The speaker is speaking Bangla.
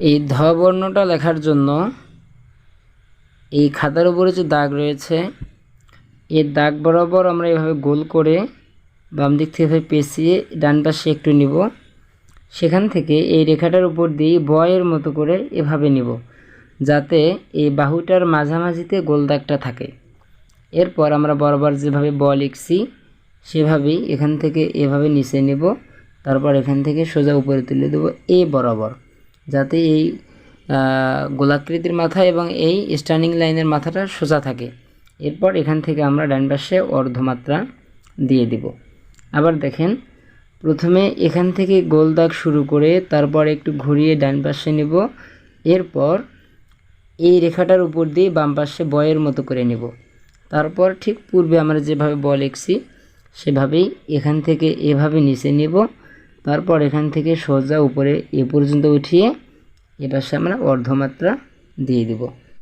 এই ধ বর্ণটা লেখার জন্য এই খাতার উপরে যে দাগ রয়েছে এই দাগ বরাবর আমরা এভাবে গোল করে বাম দিক থেকে পেঁচিয়ে ডান পাশে একটু নিব, সেখান থেকে এই রেখাটার উপর দিয়ে বয়ের মতো করে এভাবে নিব যাতে এই বাহুটার মাঝামাঝিতে গোল দাগটা থাকে। এরপর আমরা বরাবর যেভাবে ব লিখছি সেভাবেই এখান থেকে এভাবে নিচে নেব, তারপর এখান থেকে সোজা উপরে তুলে দেব এ বরাবর, যাতে এই গোলাকৃতির মাথা এবং এই স্ট্যান্ডিং লাইনের মাথাটা সোজা থাকে। এরপর এখান থেকে আমরা ডান পাশে অর্ধমাত্রা দিয়ে দেব। আবার দেখেন, প্রথমে এখান থেকে গোল দাগ শুরু করে তারপর একটু ঘুরিয়ে ডান পাশে নেব, এরপর এই রেখাটার উপর দিয়ে বাম পাশে বয়ের মতো করে নেব, তারপর ঠিক পূর্বে আমরা যেভাবে ব লিখছি সেভাবেই এখান থেকে এভাবে নিচে নেব, তারপর এখান থেকে সোজা উপরে এ পর্যন্ত উঠিয়ে এ পাশে আমরা অর্ধমাত্রা দিয়ে দেব।